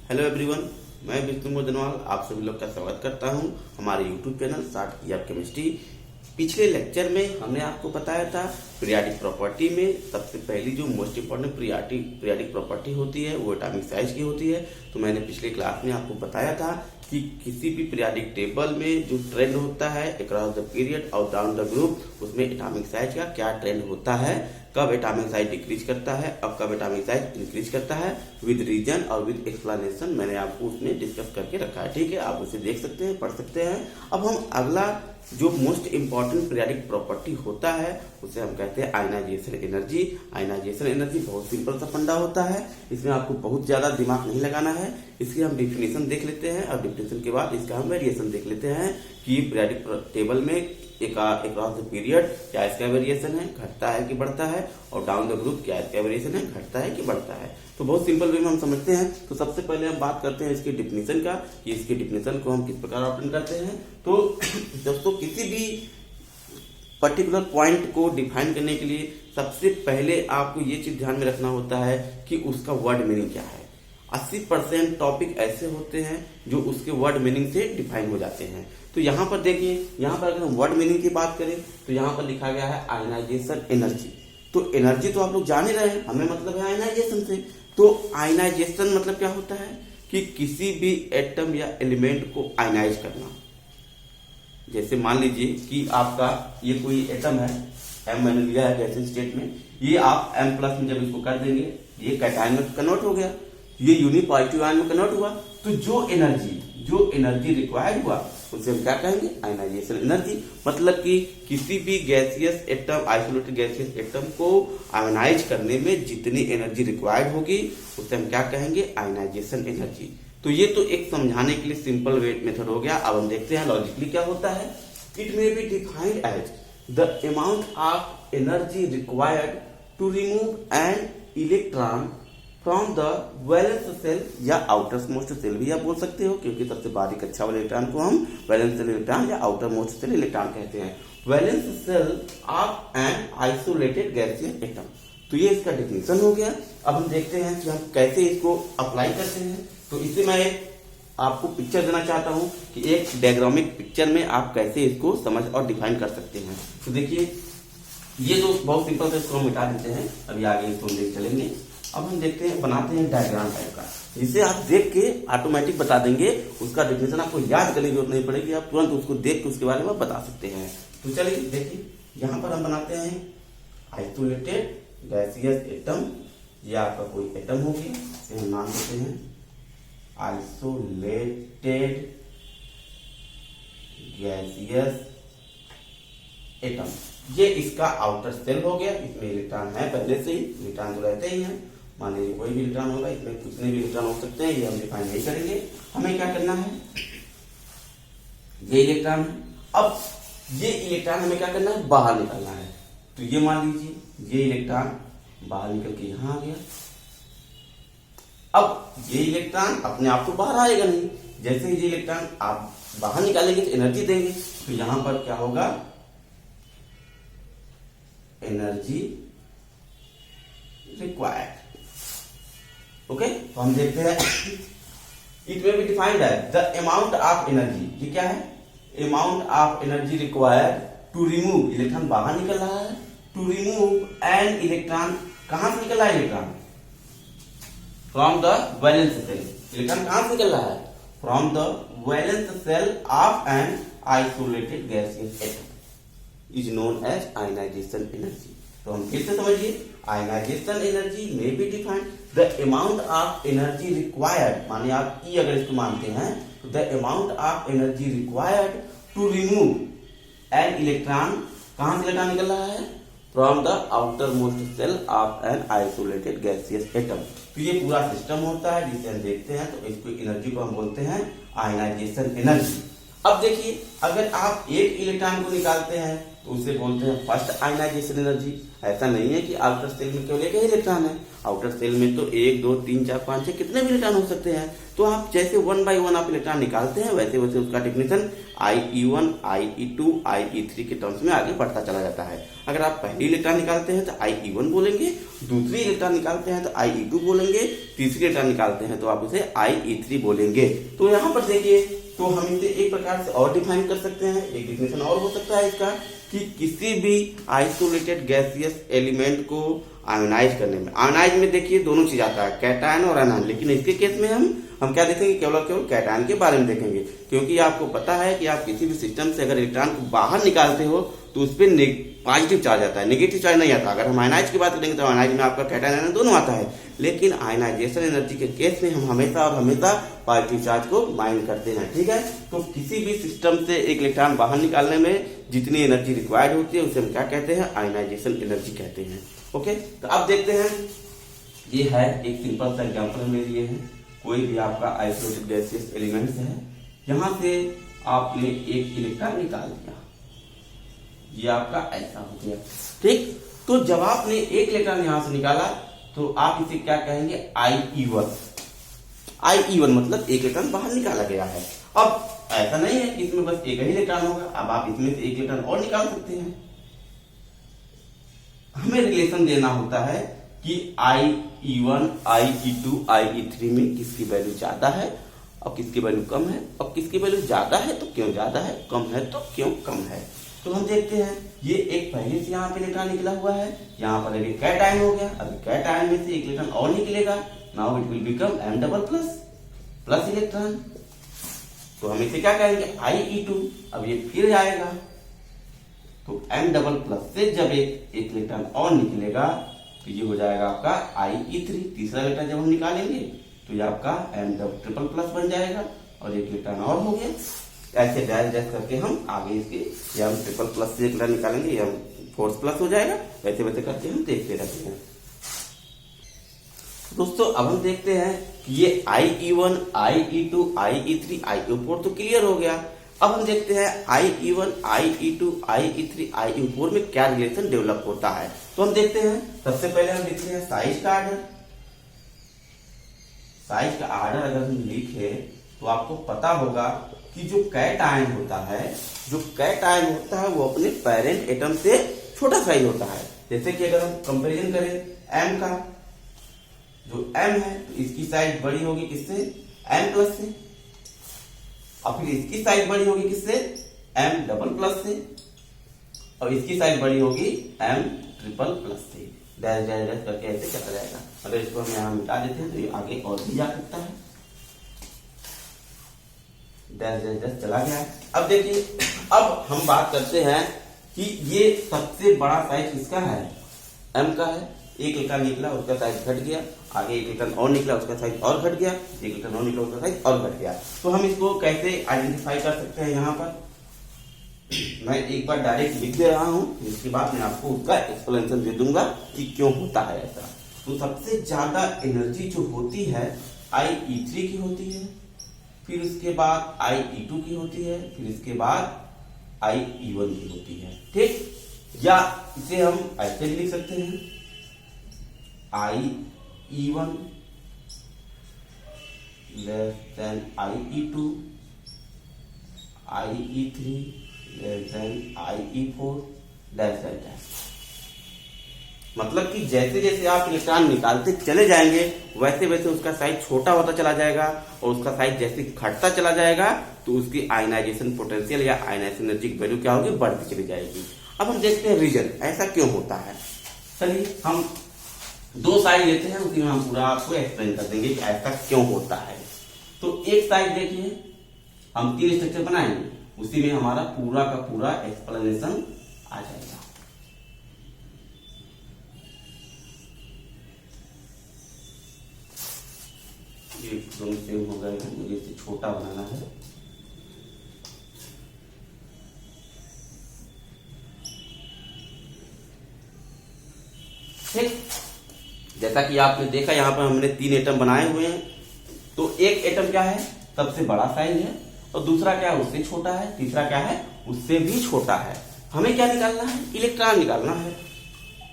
Hello everyone, मैं विष्णु मोदनवाल आप सभी लोग का स्वागत करता हूं हमारे यूट्यूब चैनल स्टार्ट किया केमिस्ट्री। पिछले लेक्चर में हमने आपको बताया था पीरियाडिक प्रॉपर्टी में सबसे पहली जो मोस्ट इम्पोर्टेंट पीरियाडिक प्रॉपर्टी होती है वो एटॉमिक साइज की होती है। तो मैंने पिछले क्लास में आपको बताया था कि किसी भी पीरियाडिक टेबल में जो ट्रेंड होता है अक्रॉस द पीरियड और डाउन द ग्रुप, उसमें एटॉमिक साइज का क्या ट्रेंड होता है, कब एटॉमिक साइज डिक्रीज करता है और कब एटॉमिक साइज इंक्रीज करता है, विद रीजन और विद एक्सप्लेनेशन मैंने आपको उसमें डिस्कस करके रखा है। ठीक है, आप उसे देख सकते हैं, पढ़ सकते हैं। अब हम अगला जो मोस्ट इंपॉर्टेंट पीरियाडिक प्रॉपर्टी होता है उसे हम कहते हैं आयनाइजेशन एनर्जी। आयनाइजेशन एनर्जी बहुत सिंपल सा फंडा होता है, इसमें आपको बहुत ज्यादा दिमाग नहीं लगाना है। इसकी हम डिफिनेशन देख लेते हैं और डिफिनेशन के बाद इसका हम वेरिएशन देख लेते हैं कि पीरियाडिक टेबल में अक्रॉस द पीरियड क्या इसका वेरिएशन है, घटता है कि बढ़ता है, और डाउन द ग्रुप क्या इसका वेरिएशन है, घटता है कि बढ़ता है। तो बहुत सिंपल वे में हम समझते हैं। तो सबसे पहले हम बात करते हैं इसकी डिफिनेशन का कि इसकी डिफिनेशन को हम किस प्रकार ऑप्शन करते हैं। तो दोस्तों, किसी भी पर्टिकुलर पॉइंट को डिफाइन करने के लिए सबसे पहले आपको ये चीज ध्यान में रखना होता है कि उसका वर्ड मीनिंग क्या है। 80% टॉपिक ऐसे होते हैं जो उसके वर्ड मीनिंग से डिफाइन हो जाते हैं। तो यहाँ पर देखिए, यहाँ पर अगर हम वर्ड मीनिंग की बात करें तो यहाँ पर लिखा गया है आयनाइजेशन एनर्जी। तो एनर्जी तो आप लोग जान ही रहे हैं, हमें मतलब है आयनाइजेशन से। तो आयनाइजेशन मतलब क्या होता है कि किसी भी एटम या एलिमेंट को आयनाइज करना। जैसे मान लीजिए कि आपका ये कोई एटम है, एम मैंने लिया है गैसीय स्टेट में, ये आप एम प्लस में जब इसको कर देंगे ये कैटायन में कन्वर्ट हो गया, ये यूनिपॉजिटिव आयन में कन्वर्ट हुआ। तो जो एनर्जी रिक्वायर्ड हुआ उसे हम क्या कहेंगे, आयनाइजेशन एनर्जी। मतलब कि किसी भी gaseous atom, isolated gaseous atom को आयनाइज करने में जितनी एनर्जी रिक्वायर्ड होगी उसे हम क्या कहेंगे, आयनाइजेशन एनर्जी। तो ये तो एक समझाने के लिए सिंपल मेथड हो गया। अब हम देखते हैं लॉजिकली क्या होता है। It may be defined as the amount of energy required to remove an electron from the valence shell या आउटर मोस्ट सेल भी आप बोल सकते हो, क्योंकि सबसे बारीक अच्छा वाले इलेक्ट्रॉन को हम वैलेंस सेल इलेक्ट्रॉन या आउटर मोस्ट सेल इलेक्ट्रॉन कहते हैं। Valence shell of an isolated gaseous atom. तो ये इसका डेफिनेशन हो गया। अब हम देखते हैं कि हम कैसे इसको अप्लाई करते हैं। तो इससे मैं आपको पिक्चर देना चाहता हूं कि एक डायग्रामिक पिक्चर में आप कैसे इसको समझ और डिफाइन कर सकते हैं। तो देखिए, ये तो बहुत सिंपल है, इसको हम मिटा देते हैं, अभी आगे इसको देख चलेंगे। अब हम देखते हैं, बनाते हैं डायग्राम टाइप का, जिसे आप देख के ऑटोमेटिक बता देंगे। उसका डेफिनेशन आपको याद करने की जरूरत नहीं पड़ेगी, आप तुरंत उसको देख के उसके बारे में बता सकते हैं। तो चलिए देखिए, यहाँ पर हम बनाते हैं आइसोलेटेड गैसियस एटम। ये आपका कोई एटम हो गया, इसे हम नाम देते हैं आइसोलेटेड गैसियस एटम। ये इसका आउटर सेल हो गया, इसमें इलेक्ट्रॉन है पहले से ही, इलेक्ट्रॉन तो रहते ही हैं। मान लीजिए कोई भी इलेक्ट्रॉन होगा, इसमें कितने भी इलेक्ट्रॉन हो सकते हैं, ये हम डिफाइन नहीं करेंगे। हमें क्या करना है, ये इलेक्ट्रॉन है। अब ये इलेक्ट्रॉन हमें क्या करना है, बाहर निकलना है। तो ये मान लीजिए ये इलेक्ट्रॉन बाहर निकल के यहां आ गया। अब ये इलेक्ट्रॉन अपने आप तो बाहर आएगा नहीं, जैसे ही ये इलेक्ट्रॉन आप बाहर निकालेंगे तो एनर्जी देंगे। तो यहां पर क्या होगा, एनर्जी रिक्वायर्ड। ओके, तो हम देखते हैं it may be defined as the amount of energy. ये क्या है, amount of energy required to remove, electron बाहर निकल रहा है, टू रिमूव एन इलेक्ट्रॉन। कहां से निकल रहा है electron, from the valence shell. Electron कहां से निकल रहा है, from the valence shell of an isolated gaseous atom is known as ionisation energy. तो हम फिर से समझिए, आयनाइजेशन एनर्जी में be defined the amount of energy required, माने आप ई अगर इसको मानते हैं तो the amount of energy required to remove an electron. कहां से इलेक्ट्रॉन निकल रहा है, from the outer most shell of an isolated gaseous atom. तो ये पूरा सिस्टम होता है जिसे हम देखते हैं। तो इसको एनर्जी को हम बोलते हैं आयनाइजेशन एनर्जी। अब देखिए, अगर आप एक इलेक्ट्रॉन को निकालते हैं तो उसे बोलते हैं फर्स्ट आयनाइजेशन एनर्जी। ऐसा नहीं है कि आउटर सेल में केवल एक ही इलेक्ट्रॉन है, आउटर सेल में तो 1 2 3 4 5 6 कितने भी इलेक्ट्रॉन हो सकते हैं। तो आप जैसे 1 बाय 1 आप इलेक्ट्रॉन निकालते हैं वैसे वैसे उसका डेफिनेशन IE1 IE2 IE3 के टर्म्स में आगे बढ़ता चला जाता है। अगर आप पहली इलेक्ट्रॉन निकालते हैं तो IE1 बोलेंगे, दूसरी इलेक्ट्रॉन निकालते हैं तो IE2 बोलेंगे, तीसरी इलेक्ट्रॉन निकालते हैं तो आप उसे IE3 बोलेंगे। तो यहाँ पर देखिए, तो हम इसे एक प्रकार से और डिफाइन कर सकते हैं। एक डिफिनेशन और हो सकता है इसका कि किसी भी आइसोलेटेड गैसियस एलिमेंट को आयोनाइज करने में, आयोनाइज में देखिए दोनों चीज आता है, कैटायन और एनायन, लेकिन इसके केस में हम क्या देखेंगे, केवल कैटायन के बारे में देखेंगे। क्योंकि आपको पता है कि आप किसी भी सिस्टम से अगर इलेक्ट्रॉन को बाहर निकालते हो तो उस पर पॉजिटिव चार्ज आता है, नेगेटिव चार्ज नहीं आता। अगर हम आयनाइज की बात करेंगे तो आयनाइज में आपका कैटायन एनायन दोनों आता है, लेकिन आयनाइजेशन एनर्जी के केस में हम हमेशा और हमेशा पॉजिटिव चार्ज को माइंड करते हैं। ठीक है, तो किसी भी सिस्टम से एक इलेक्ट्रॉन बाहर निकालने में जितनी एनर्जी रिक्वायर्ड होती है उसे हम क्या कहते हैं, आयनाइजेशन एनर्जी कहते हैं। ओके, तो अब देखते हैं, ये है एक सिंपल सा एग्जांपल हमने लिए हैं। कोई भी आपका आइसोलेटेड गैसियस एलिमेंट्स है, यहां से आपने एक इलेक्ट्रॉन निकाल दिया, ये आपका ऐसा हो गया। ठीक, तो जब आपने एक इलेक्ट्रॉन यहां से निकाला तो आप इसे क्या कहेंगे, IE1। IE1 मतलब एक इलेक्ट्रॉन बाहर निकाला गया है। अब ऐसा नहीं है कि इसमें बस एक ही इलेक्ट्रॉन होगा, अब आप इसमें से एक इलेक्ट्रॉन और निकाल सकते हैं। हमें रिलेशन देना होता है कि IE1 IE2 IE3 में किसकी वैल्यू ज्यादा है और किसकी वैल्यू कम है, और किसकी वैल्यू ज्यादा है तो क्यों ज्यादा है, कम है तो क्यों कम है। तो हम देखते हैं, ये एक पहले से यहाँ पे इलेक्ट्रॉन निकला हुआ है, यहाँ पर अभी कैटायन हो गया, अभी कैटायन में से एक इलेक्ट्रॉन और निकलेगा, now it will become M double plus electron. तो हम इसे क्या कहेंगे, IE2। अब ये फिर आएगा तो M डबल प्लस से जब एक इलेक्ट्रॉन और निकलेगा तो ये हो जाएगा आपका IE3। तीसरा इलेक्ट्रॉन जब हम निकालेंगे तो ये आपका M डबल ट्रिपल प्लस बन जाएगा और एक इलेक्ट्रॉन और हो गया। ऐसे डैश डैश करके हम आगे इसके, ये हम ट्रिपल प्लस से इलेक्ट्रॉन निकालेंगे, ये हम फोर्स प्लस हो जाएगा, वैसे वैसे करके हम देखते रहते हैं। दोस्तों अब हम देखते हैं कि ये IE1 IE2 IE3 IE4 तो क्लियर हो गया। अब हम देखते हैं IE1 IE2 IE3 IE4 में क्या रिलेशन डेवलप होता है। तो हम देखते हैं, सबसे पहले हम लिखते हैं साइज का आर्डर। साइज का आर्डर अगर हम लिखे तो आपको पता होगा कि जो कैटायन होता है वो अपने पेरेंट एटम से छोटा साइज होता है। जैसे कि अगर हम कंपैरिजन करें M का, जो M है तो इसकी साइज बड़ी होगी किससे, M प्लस से, और फिर इसकी साइज बड़ी होगी किससे, M डबल प्लस से, और इसकी साइज बड़ी होगी M ट्रिपल प्लस से। डैश डैश डैश करके ऐसे चला जाएगा। अगर इसको हम यहाँ मिटा देते हैं तो ये आगे और भी जा सकता है। डैश डैश डैश चला गया। अब देखिए, अब हम बात करते हैं कि ये सबसे बड़ा साइज किसका है, M का है। एक इलेक्ट्रॉन निकला उसका साइज घट गया, आगे एक इलेक्ट्रॉन और निकला उसका साइज और घट गया, एक इलेक्ट्रॉन और निकला उसका साइज और घट गया। तो हम इसको कैसे आइडेंटिफाई कर सकते हैं, यहाँ पर मैं एक बार डायरेक्ट लिख दे रहा हूं, इसके बाद मैं आपको उसका एक्सप्लेनेशन दे दूंगा कि क्यों होता है ऐसा। तो सबसे ज्यादा एनर्जी जो होती है IE3 की होती है, फिर उसके बाद IE2 की होती है, फिर इसके बाद IE1 की होती है। ठीक, या इसे हम ऐसे भी लिख सकते हैं, IE1 less than IE2, IE3 less than IE4 dash dash dash. मतलब कि जैसे जैसे आप इलेक्ट्रॉन निकालते चले जाएंगे वैसे वैसे उसका साइज छोटा होता चला जाएगा, और उसका साइज जैसे घटता चला जाएगा तो उसकी आयनाइजेशन पोटेंशियल या आयनाइजेशन एनर्जी की वैल्यू क्या होगी, बढ़ती चली जाएगी। अब हम देखते हैं रीजन ऐसा क्यों होता है। चलिए हम दो साइड लेते हैं, उसी में हम पूरा आपको एक्सप्लेन कर देंगे कि ऐसा क्यों होता है। तो एक साइड देखिए, हम 3 स्ट्रक्चर बनाएंगे, उसी में हमारा पूरा का पूरा एक्सप्लेनेशन आ जाएगा। ये दोनों सेम हो गए हैं, मुझे इसे छोटा बनाना है। ठीक, जैसा कि आपने देखा यहाँ पर हमने 3 एटम बनाए हुए हैं। तो एक एटम क्या है, सबसे बड़ा साइज है, और दूसरा क्या है, उससे छोटा है, तीसरा क्या है, उससे भी छोटा है। हमें क्या निकालना है, इलेक्ट्रॉन निकालना है।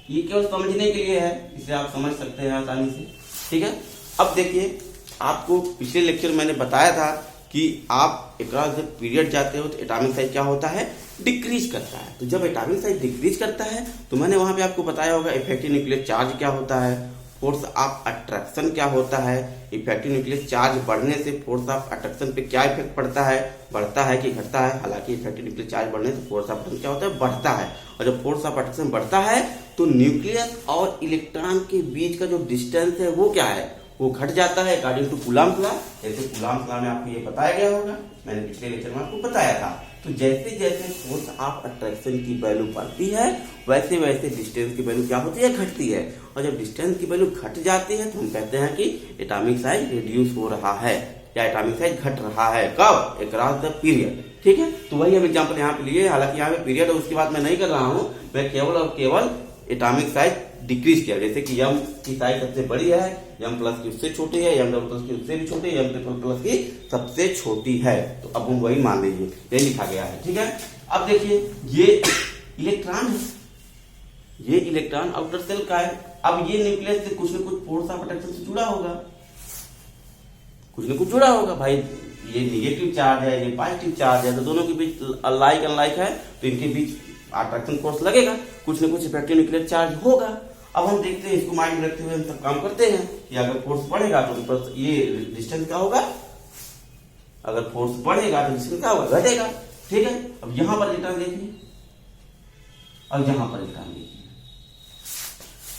ये केवल समझने के लिए है, इसे आप समझ सकते हैं आसानी से। ठीक है, अब देखिए आपको पिछले लेक्चर मैंने बताया था कि आप अक्रॉस द पीरियड जाते हो तो एटॉमिक साइज क्या होता है, डिक्रीज करता है। तो जब एटॉमिक साइज डिक्रीज करता है तो मैंने वहां पे आपको बताया होगा इफेक्टिव न्यूक्लियर चार्ज क्या होता है, फोर्स ऑफ अट्रैक्शन क्या होता है, इफेक्टिव न्यूक्लियर चार्ज बढ़ने से फोर्स ऑफ अट्रैक्शन पे क्या इफेक्ट पड़ता है, बढ़ता है कि घटता है। हालांकि इफेक्टिव न्यूक्लियर चार्ज बढ़ने से फोर्स ऑफ अट्रैक्शन क्या होता है, बढ़ता है। और जब फोर्स ऑफ अट्रैक्शन बढ़ता है तो न्यूक्लियस और इलेक्ट्रॉन के बीच का जो डिस्टेंस है वो क्या है, वो घट जाता है अकॉर्डिंग टू कूलम्ब लॉ। जैसे कूलम्ब लॉ में आपको ये बताया गया होगा, मैंने पिछले लेक्चर में आपको बताया था। तो जैसे जैसे फोर्स ऑफ अट्रैक्शन की वैल्यू बढ़ती है वैसे वैसे डिस्टेंस की वैल्यू क्या होती है, घटती है। और जब डिस्टेंस की वैल्यू घट जाती है तो हम कहते हैं कि एटॉमिक साइज रिड्यूस हो रहा है या एटॉमिक साइज घट रहा है। कब, अक्रॉस द पीरियड। ठीक है, तो वही हम एग्जाम्पल यहाँ पे लिए। हालांकि यहाँ पे पीरियड है उसकी बात मैं नहीं कर रहा हूँ, मैं केवल और केवल एटॉमिक साइज डिक्रीज किया। जैसे कि यम की साइज सबसे बड़ी है, यम प्लस की उससे छोटी है, यम डबल प्लस की उससे भी छोटी है, यम ट्रिपल प्लस की सबसे छोटी है। तो अब हम वही मान लीजिए, यही लिखा गया है। ठीक है, अब देखिए ये इलेक्ट्रॉन है, ये इलेक्ट्रॉन आउटर सेल का है। अब ये न्यूक्लियस से कुछ न कुछ फोर्स ऑफ अट्रैक्शन से जुड़ा होगा, कुछ न कुछ जुड़ा होगा भाई। ये निगेटिव चार्ज है, ये पॉजिटिव चार्ज है, तो दोनों के बीच अनलाइक अनलाइक है, तो इनके बीच अट्रैक्शन फोर्स लगेगा, कुछ न कुछ इफेक्टिव न्यूक्लियर चार्ज होगा। अब हम देखते हैं, इसको माइंड में रखते हुए हम सब काम करते हैं कि अगर फोर्स बढ़ेगा तो ये डिस्टेंस क्या होगा, अगर फोर्स बढ़ेगा तो डिस्टेंस क्या होगा, घटेगा। ठीक है, अब यहां पर इलेक्ट्रॉन देखिए और यहां पर इलेक्ट्रॉन देखिए।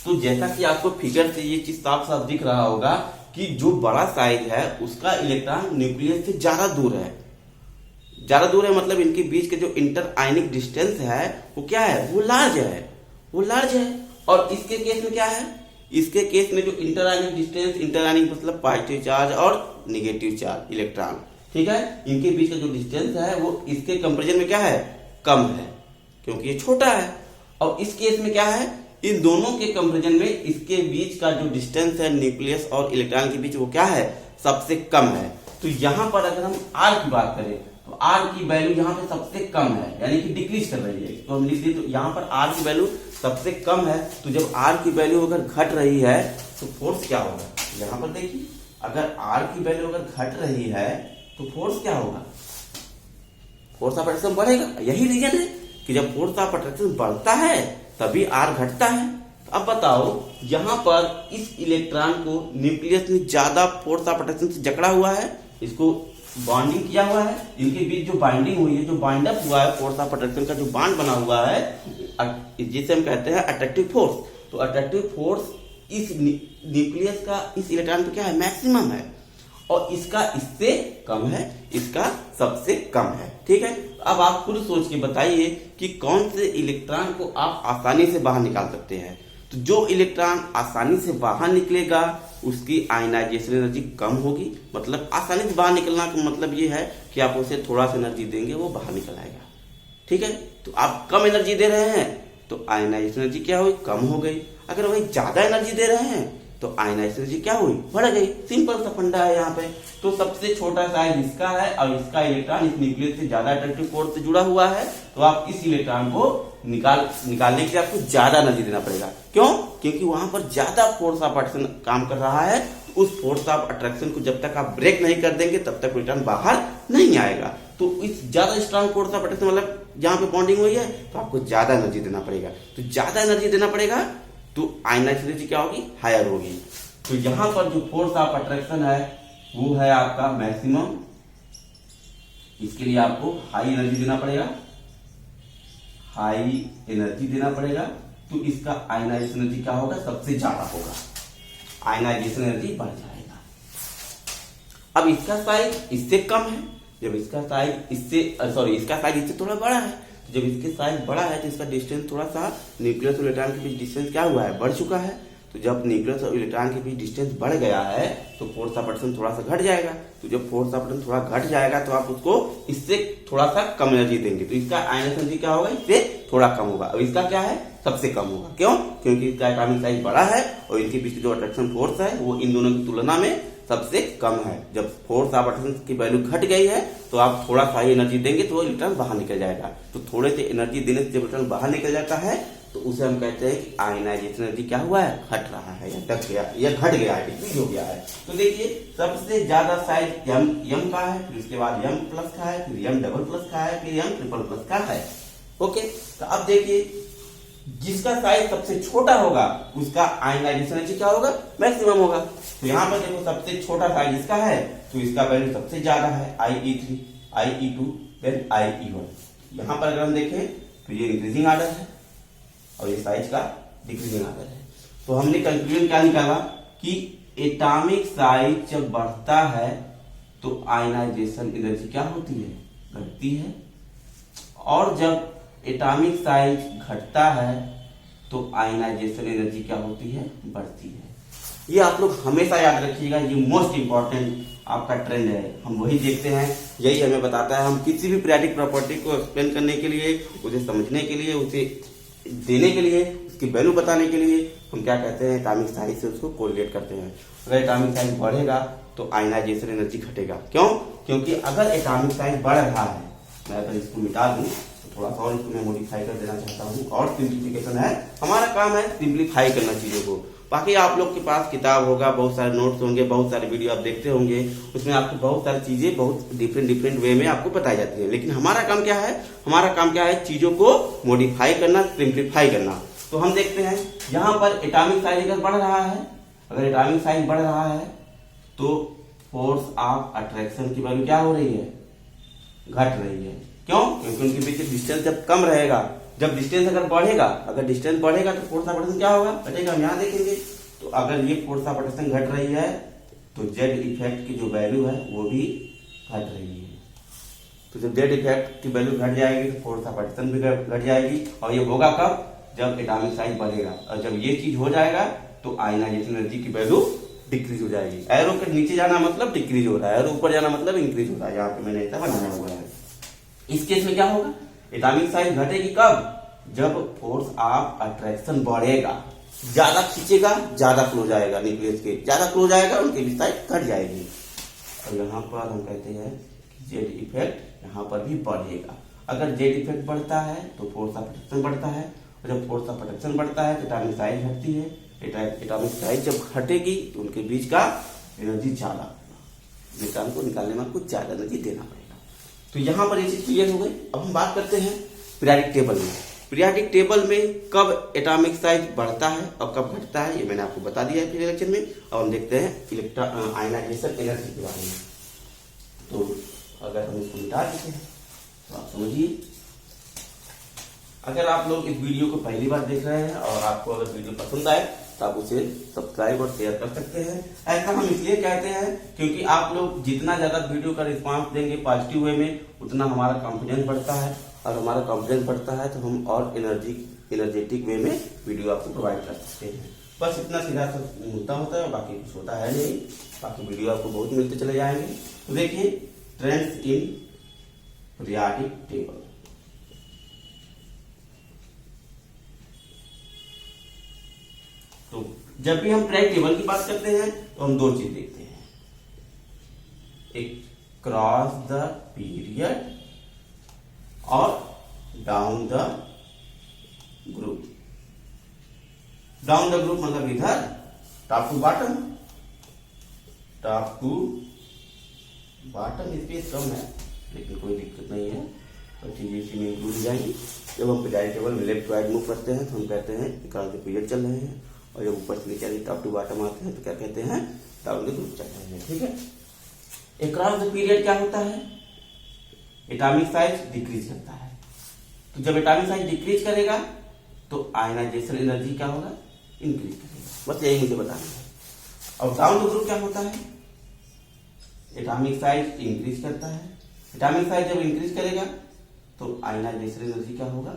तो जैसा कि आपको फिगर से ये चीज साफ साफ दिख रहा होगा कि जो बड़ा साइज है उसका इलेक्ट्रॉन न्यूक्लियस से ज्यादा दूर है। ज्यादा दूर है मतलब इनके बीच के जो इंटर आयनिक डिस्टेंस है वो क्या है, वो लार्ज है, वो लार्ज है। और इसके केस में क्या है, इसके केस में जो इंटर आयनिक डिस्टेंस, इंटर आयनिक मतलब पॉजिटिव चार्ज और निगेटिव चार्ज इलेक्ट्रॉन, ठीक है, इनके बीच का जो डिस्टेंस है वो इसके कंपेरिजन में क्या है, कम है, क्योंकि ये छोटा है। और इस केस में क्या है, इन दोनों के कंपेरिजन में इसके बीच का जो डिस्टेंस है न्यूक्लियस और इलेक्ट्रॉन के बीच वो क्या है, सबसे कम है। तो यहां पर अगर हम आर की बात करें तो आर की वैल्यू यहाँ पे सबसे कम है, यानी कि डिक्रीज कर रही है। तो हम लिख दिए, तो यहाँ पर आर की वैल्यू सबसे कम है। तो जब आर की वैल्यू अगर घट रही है तो फोर्स क्या होगा, यहाँ पर देखिए, अगर आर की वैल्यू अगर घट रही है तो फोर्स क्या होगा, फोर्स ऑफ अट्रैक्शन बढ़ेगा। यही रीजन है कि जब फोर्स ऑफ अट्रैक्शन बढ़ता है तभी आर घटता है। तो अब बताओ, यहाँ पर इस इलेक्ट्रॉन को न्यूक्लियस में ज्यादा फोर्स ऑफ अट्रैक्शन से जकड़ा हुआ है, इसको बॉन्डिंग किया हुआ है, इनके बीच जो बाइंडिंग हुई है, जो बाइंड अप हुआ है, फोर्स ऑफ अट्रैक्शन का जो बांड बना हुआ है, जिसे हम कहते हैं अट्रैक्टिव फोर्स। तो अट्रैक्टिव फोर्स इस न्यूक्लियस का इस इलेक्ट्रॉन पे क्या है, मैक्सिमम है, और इसका इससे कम है, इसका सबसे कम है। ठीक है, अब आप खुद सोच के बताइए कि कौन से इलेक्ट्रॉन को आप आसानी से बाहर निकाल सकते हैं। तो जो इलेक्ट्रॉन आसानी से बाहर निकलेगा उसकी आयनाइजेशन एनर्जी कम होगी। मतलब आसानी से बाहर निकलना का मतलब ये है कि आप उसे थोड़ा सा एनर्जी देंगे वो बाहर निकल आएगा। ठीक है, तो आप कम एनर्जी दे रहे हैं तो आयनाइजेशन एनर्जी क्या हुई, कम हो गई। अगर वही ज्यादा एनर्जी दे रहे हैं तो आयनाइजेशन एनर्जी क्या हुई, बढ़ गई। सिंपल सा फंडा है यहाँ पे। तो सबसे छोटा साइज इसका है और इसका इलेक्ट्रॉन इस न्यूक्लियस से ज्यादा अट्रैक्टिव फोर्स से जुड़ा हुआ है, तो आप इस इलेक्ट्रॉन को निकालने के लिए आपको ज्यादा एनर्जी देना पड़ेगा। क्यों, क्योंकि वहां पर ज्यादा फोर्स ऑफ अट्रैक्शन काम कर रहा है। उस फोर्स ऑफ अट्रैक्शन को जब तक आप ब्रेक नहीं कर देंगे तब तक इलेक्ट्रॉन बाहर नहीं आएगा। तो इस ज्यादा स्ट्रांग फोर्स ऑफ अट्रैक्शन मतलब जहां पे बॉन्डिंग हुई है तो आपको ज्यादा एनर्जी देना पड़ेगा। तो ज्यादा एनर्जी देना पड़ेगा तो आयनाइजेशन एनर्जी क्या होगी, हायर होगी। तो यहां पर जो फोर्स ऑफ अट्रैक्शन है वो है आपका मैक्सिमम, इसके लिए आपको हाई एनर्जी देना पड़ेगा, हाई एनर्जी देना पड़ेगा। तो इसका आयनाइजेशन एनर्जी क्या होगा, सबसे ज्यादा होगा, आयनाइजेशन एनर्जी बढ़ जाएगा। अब इसका साइज इससे कम है, जब इसका साइज इसका साइज इससे थोड़ा बड़ा है, तो जब इसके साइज बड़ा है तो इसका डिस्टेंस थोड़ा सा न्यूक्लियस और इलेक्ट्रॉन के बीच डिस्टेंस क्या हुआ है, बढ़ चुका है। तो जब न्यूक्लियस और इलेक्ट्रॉन के बीच डिस्टेंस बढ़ गया है तो फोर्स ऑफ अट्रैक्शन थोड़ा सा घट जाएगा। तो जब फोर्स ऑफ अट्रैक्शन थोड़ा घट जाएगा तो आप उसको इससे थोड़ा सा कम एनर्जी देंगे, तो इसका आयनाइजेशन एनर्जी क्या होगा, इससे थोड़ा कम होगा। अब इसका क्या है, सबसे कम होगा। क्यों, क्योंकि इसका एटॉमिक साइज बड़ा है और इनके बीच जो अट्रैक्शन फोर्स है वो इन दोनों की तुलना में सबसे कम है। जब फोर्स ऑफ अट्रैक्शन की वैल्यू घट गई है तो आप थोड़ा सा ही एनर्जी देंगे तो इलेक्ट्रॉन बाहर निकल जाएगा। तो थोड़े से एनर्जी देने से जब इलेक्ट्रॉन बाहर निकल जाता है तो उसे हम कहते हैं कि आयनाइजेशन एनर्जी क्या हुआ है, घट रहा है या घट गया या घट गया है, डिक्रीज हो गया है। तो देखिए सबसे ज्यादा साइज यम का है, फिर उसके बाद यम प्लस का है, फिर यम डबल प्लस का है, फिर यम ट्रिपल प्लस का है। ओके, तो अब देखिए जिसका साइज सबसे छोटा होगा उसका आयनाइजेशन एनर्जी क्या होगा, मैक्सिमम होगा। तो यहाँ पर देखो सबसे छोटा साइज इसका है तो इसका वैल्यू सबसे ज्यादा है IE3, IE2 देन IE1। यहाँ पर अगर हम देखें तो ये इंक्रीजिंग आर्डर है और ये साइज का डिक्रीजिंग आर्डर है। तो हमने कंक्लूजन क्या निकाला कि एटॉमिक साइज जब बढ़ता है तो आयनाइजेशन एनर्जी क्या होती है, घटती है, और जब एटॉमिक साइज घटता है तो आयनाइजेशन एनर्जी क्या होती है, बढ़ती है। ये आप लोग हमेशा याद रखिएगा, ये मोस्ट इंपॉर्टेंट आपका ट्रेंड है। हम वही देखते हैं, यही हमें बताता है। हम किसी भी पीरियोडिक प्रॉपर्टी को एक्सप्लेन करने के लिए, उसे समझने के लिए, उसे देने के लिए, उसकी वैल्यू बताने के लिए हम क्या कहते हैं, एटॉमिक साइज से उसको कोरिलेट करते हैं। अगर एटॉमिक साइज बढ़ेगा तो आयनाइजेशन एनर्जी घटेगा। क्यों? क्योंकि अगर एटॉमिक साइज बढ़ रहा है, मैं अगर इसको मिटा दूं तो थोड़ा सा और इसको मैं मॉडिफाई कर देना चाहता हूँ, और सिंप्लीफिकेशन है, हमारा काम है सिंप्लीफाई करना चीजों को। बाकी आप लोग के पास किताब होगा, बहुत सारे नोट्स होंगे, बहुत सारे वीडियो आप देखते होंगे, उसमें आपको बहुत सारी चीजें बहुत डिफरेंट वे में आपको बताई जाती है। लेकिन हमारा काम क्या है, हमारा काम क्या है, चीजों को मॉडिफाई करना, सिंप्लीफाई करना। तो हम देखते हैं यहाँ पर एटॉमिक साइज अगर बढ़ रहा है, अगर एटॉमिक साइज बढ़ रहा है तो फोर्स ऑफ अट्रैक्शन की वैल्यू क्या हो रही है, घट रही है। क्यों? क्योंकि उनके बीच डिस्टेंस जब कम रहेगा, जब डिस्टेंस अगर बढ़ेगा, अगर डिस्टेंस बढ़ेगा तो फोर्स ऑफ अट्रैक्शन क्या होगा, घटेगा। हम यहाँ देखेंगे तो अगर ये फोर्स ऑफ अट्रैक्शन घट रही है तो जेड इफेक्ट की जो वैल्यू है वो भी घट रही है। तो जब जेड इफेक्ट की वैल्यू घट जाएगी तो फोर्स ऑफ अट्रैक्शन भी घट जाएगी। और ये होगा कब, जब एटॉमिक साइज बढ़ेगा। और जब ये चीज हो जाएगा तो आयनाइजेशन एनर्जी की वैल्यू डिक्रीज हो जाएगी। एरो के नीचे जाना मतलब डिक्रीज हो रहा है, और ऊपर जाना मतलब इंक्रीज हो रहा है। यहाँ पे मैंने ऐसा बनाया हुआ है। इस केस में क्या होगा, एटॉमिक साइज घटेगी कब, जब फोर्स ऑफ अट्रैक्शन बढ़ेगा, ज्यादा खींचेगा, ज्यादा क्लोज आएगा, न्यूक्लियस के ज्यादा क्लोज आएगा, उनके भी साइज घट जाएगी। और यहाँ पर हम कहते हैं कि जेड इफेक्ट यहाँ पर भी बढ़ेगा। अगर जेड इफेक्ट बढ़ता है तो फोर्स ऑफ अट्रैक्शन बढ़ता है, और जब फोर्स ऑफ अट्रैक्शन बढ़ता है तो एटॉमिक साइज घटती है। एटॉमिक साइज जब घटेगी तो उनके बीच का एनर्जी ज्यादा होगा, इलेक्ट्रॉन को निकालने में आपको ज्यादा एनर्जी देना पड़ेगा। तो यहाँ पर ये चीज क्लियर हो गई। अब हम बात करते हैं पीरियोडिक टेबल में। पीरियोडिक टेबल में कब एटॉमिक साइज बढ़ता है और कब घटता है, ये मैंने आपको बता दिया है पिछले लेक्चर में। अब हम देखते हैं आयनाइजेशन एनर्जी के बारे में। तो अगर हम इसको मिटा देते हैं तो आप समझिए, अगर आप लोग इस वीडियो को पहली बार देख रहे हैं और आपको अगर वीडियो पसंद आए तो आप उसे सब्सक्राइब और शेयर कर सकते हैं। ऐसा हम इसलिए कहते हैं क्योंकि आप लोग जितना ज्यादा वीडियो का रिस्पांस देंगे पॉजिटिव वे में, उतना हमारा कॉन्फिडेंस बढ़ता है, और हमारा कॉन्फिडेंस बढ़ता है तो हम और एनर्जेटिक वे में वीडियो आपको प्रोवाइड कर सकते हैं। बस इतना सीधा सा मुद्दा होता है, बाकी कुछ होता है नहीं। बाकी वीडियो आपको बहुत मिलते चले जाएंगे। तो देखिए ट्रेंड्स इन पीरियोडिक टेबल। तो जब भी हम पीरियोडिक टेबल की बात करते हैं तो हम दो चीज देखते हैं, एक क्रॉस द पीरियड और down the group. Down the group मतलब इधर top to bottom, top to bottom space कम है लेकिन कोई दिक्कत नहीं है, तो चीजें इसी में इंक्लूड हो जाएंगी। जब हम पीरियोडिक टेबल में लेफ्ट राइट मूव करते हैं तो हम कहते हैं क्रॉस द पीरियड चल रहे हैं, और जब ऊपर से नीचे टॉप टू बॉटम आते हैं तो क्या कहते हैं, डाउन द ग्रुप चल रहे हैं। ठीक है। अक्रॉस द पीरियड क्या होता है, एटॉमिक साइज डिक्रीज करता है। तो जब एटॉमिक साइज डिक्रीज करेगा तो आयनाइजेशन एनर्जी क्या होगा, इंक्रीज करेगा। बस यही मुझे बताना है। और डाउन द ग्रुप क्या होता है, एटॉमिक साइज इंक्रीज करता है। एटॉमिक साइज जब इंक्रीज करेगा तो आयनाइजेशन एनर्जी क्या होगा,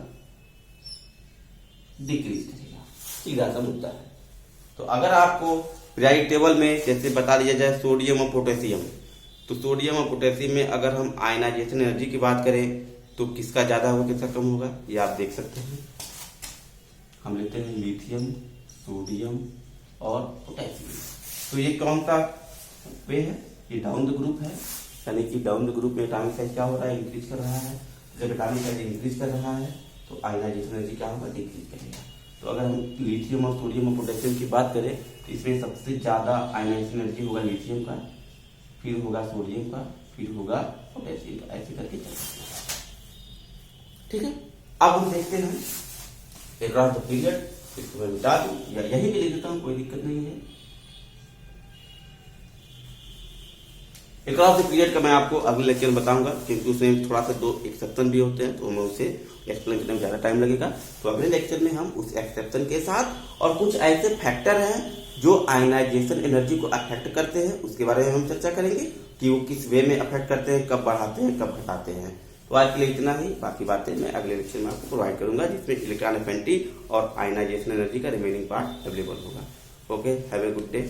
डिक्रीज करेगा। सीधा सा मुद्दा है। तो अगर आपको पीरियोडिक टेबल में जैसे बता दिया जाए सोडियम और पोटेशियम, तो सोडियम और पोटेशियम में अगर हम आयनाइजेशन एनर्जी की बात करें तो किसका ज्यादा होगा किसका कम होगा, ये आप देख सकते हैं। हम लेते हैं लिथियम, सोडियम और पोटेशियम। तो ये कौन सा वे है, ये डाउन द ग्रुप है, यानी कि डाउन द ग्रुप में एटॉमिक साइज क्या हो रहा है, इंक्रीज कर रहा है। जब एटॉमिक साइज इंक्रीज कर रहा है तो आयनाइजेशन एनर्जी क्या होगा, डिक्रीज करेगा। तो अगर हम लिथियम और सोडियम और पोटेशियम की बात करें तो इसमें सबसे ज्यादा आयनाइजेशन एनर्जी होगा लिथियम का, फिर होगा सोडियम का, फिर होगा पोटेशियम का, ऐसे करके चलते हैं। ठीक है, अब हम देखते हैं अक्रॉस द पीरियड। इसको मैं मिटा दूं या यही भी लिख देता हूं, कोई दिक्कत नहीं है। अक्रॉस द पीरियड का मैं आपको अगले लेक्चर में बताऊंगा, क्योंकि उसमें थोड़ा सा दो एक्सेप्शन भी होते हैं, तो मैं उसे एक्सप्लेन करने में ज्यादा टाइम लगेगा। तो अगले लेक्चर में हम उस एक्सेप्शन के साथ और कुछ ऐसे फैक्टर हैं जो आयनाइजेशन एनर्जी को अफेक्ट करते हैं, उसके बारे में हम चर्चा करेंगे कि वो किस वे में अफेक्ट करते हैं, कब बढ़ाते हैं, कब घटाते हैं। तो आज के लिए इतना ही, बाकी बातें मैं अगले लेक्चर में आपको प्रोवाइड करूंगा, जिसमें इलेक्ट्रॉन एफिनिटी और आयनाइजेशन एनर्जी का रिमेनिंग पार्ट अवेलेबल होगा। Okay, have a good day.